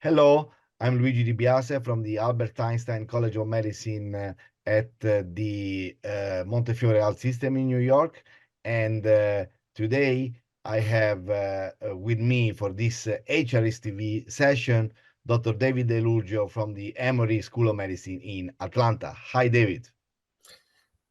Hello, I'm Luigi Di Biase from the Albert Einstein College of Medicine at the Montefiore Health System in New York. And today I have with me for this HRS TV session, Dr. David Lurgio from the Emory School of Medicine in Atlanta. Hi, David.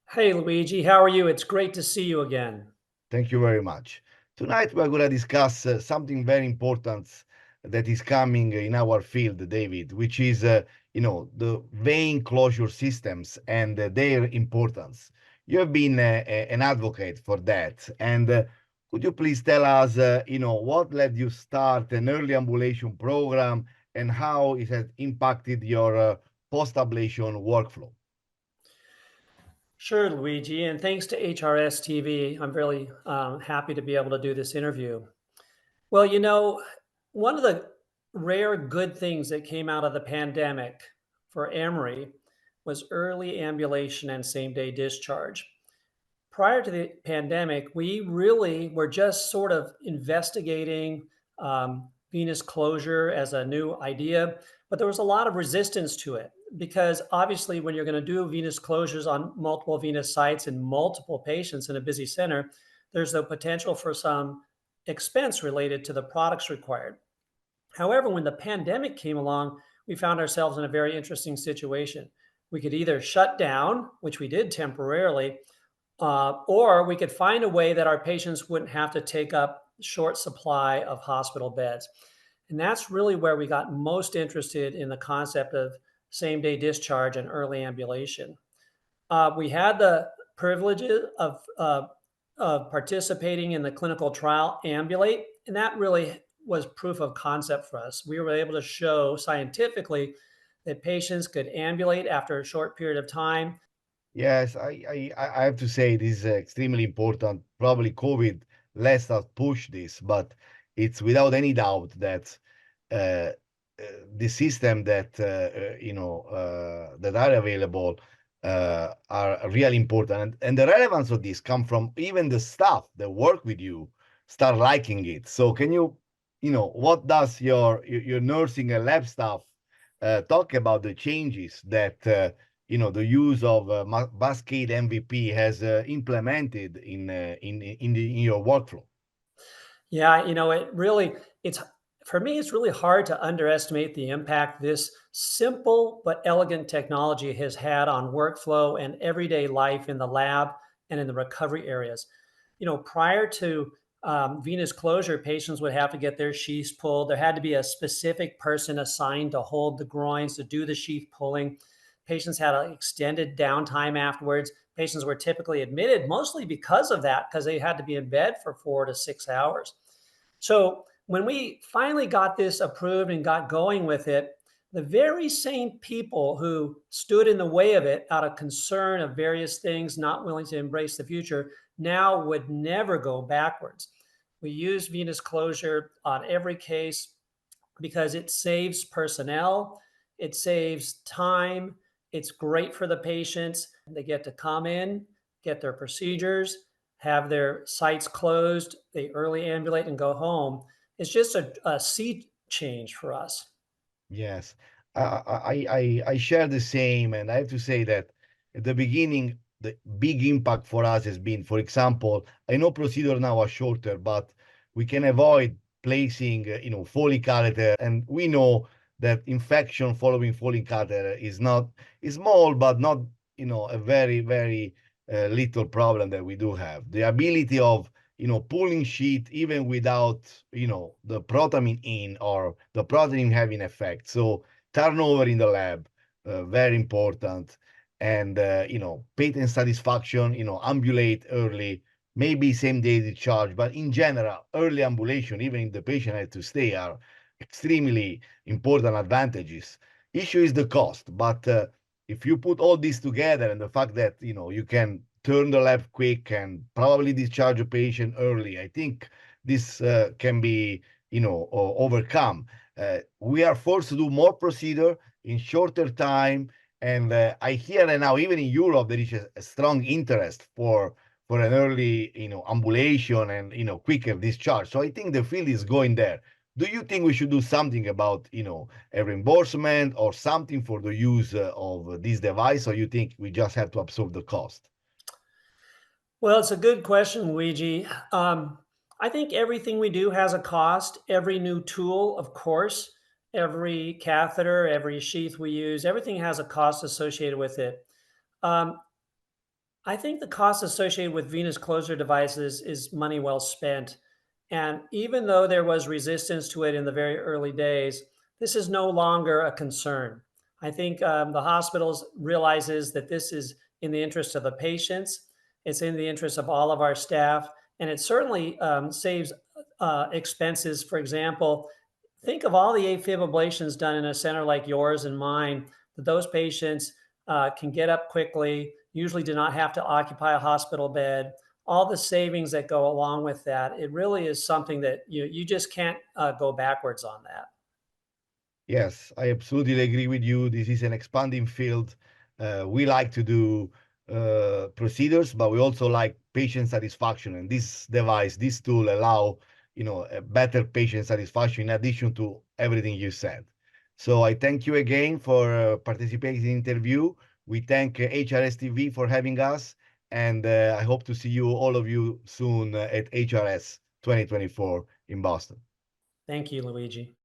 Hey, Luigi, how are you? It's great to see you again. Thank you very much. Tonight we're going to discuss something very important that is coming in our field, David, which is, the vein closure systems and their importance. You have been an advocate for that, and could you please tell us, what led you start an early ambulation program and how it has impacted your post-ablation workflow? Sure, Luigi, and thanks to HRS TV, I'm really happy to be able to do this interview. Well, one of the rare good things that came out of the pandemic for Emory was early ambulation and same day discharge. Prior to the pandemic, we really were just sort of investigating venous closure as a new idea, but there was a lot of resistance to it because obviously, when you're going to do venous closures on multiple venous sites in multiple patients in a busy center, there's the potential for some expense related to the products required. However, when the pandemic came along, we found ourselves in a very interesting situation. We could either shut down, which we did temporarily, or we could find a way that our patients wouldn't have to take up short supply of hospital beds. And that's really where we got most interested in the concept of same day discharge and early ambulation. We had the privileges of participating in the clinical trial Ambulate, and that really was proof of concept for us. We were able to show scientifically that patients could ambulate after a short period of time. Yes, I have to say this is extremely important. Probably COVID lets us push this, but it's without any doubt that uh, the system that that are available are really important, and the relevance of this come from even the staff that work with you start liking it. So can what does your nursing and lab staff talk about the changes that the use of VASCADE MVP has implemented in your workflow? Yeah, it's for me, it's really hard to underestimate the impact this simple but elegant technology has had on workflow and everyday life in the lab and in the recovery areas. Prior to venous closure, patients would have to get their sheaths pulled. There had to be a specific person assigned to hold the groins, to do the sheath pulling. Patients had an extended downtime afterwards. Patients were typically admitted mostly because of that, because they had to be in bed for 4 to 6 hours. So when we finally got this approved and got going with it, the very same people who stood in the way of it out of concern of various things, not willing to embrace the future, now would never go backwards. We use venous closure on every case because it saves personnel, it saves time, it's great for the patients. They get to come in, get their procedures, have their sites closed, they early ambulate and go home. It's just a sea change for us. Yes, I share the same, and I have to say that at the beginning, the big impact for us has been, for example, I know procedure now are shorter, but we can avoid placing, Foley catheter, and we know that infection following Foley catheter is small, but not, a very, very little problem that we do have. The ability of pulling sheet even without, the protamine in or the protein having effect. So turnover in the lab, very important. And, patient satisfaction, ambulate early, maybe same day discharge, but in general, early ambulation, even if the patient had to stay, are extremely important advantages. Issue is the cost, but if you put all this together and the fact that, you can turn the lab quick and probably discharge a patient early, I think this can be, overcome. We are forced to do more procedure in shorter time, and I hear that now even in Europe there is a strong interest for an early, ambulation and quicker discharge. So I think the field is going there. Do you think we should do something about, a reimbursement or something for the use of this device, or you think we just have to absorb the cost? Well, it's a good question, Luigi. I think everything we do has a cost. Every new tool, of course, every catheter, every sheath we use, everything has a cost associated with it. Um, I think the cost associated with venous closure devices is money well spent. And even though there was resistance to it in the very early days, this is no longer a concern. I think the hospitals realizes that this is in the interest of the patients. It's in the interest of all of our staff, and it certainly saves expenses. For example, think of all the AFib ablations done in a center like yours and mine. That those patients can get up quickly, usually do not have to occupy a hospital bed. All the savings that go along with that, it really is something that you just can't go backwards on that. Yes, I absolutely agree with you. This is an expanding field. We like to do procedures, but we also like patient satisfaction. And this device, this tool allow, a better patient satisfaction in addition to everything you said. So I thank you again for participating in the interview. We thank HRS TV for having us, and I hope to see you, all of you, soon at HRS 2024 in Boston. Thank you, Luigi.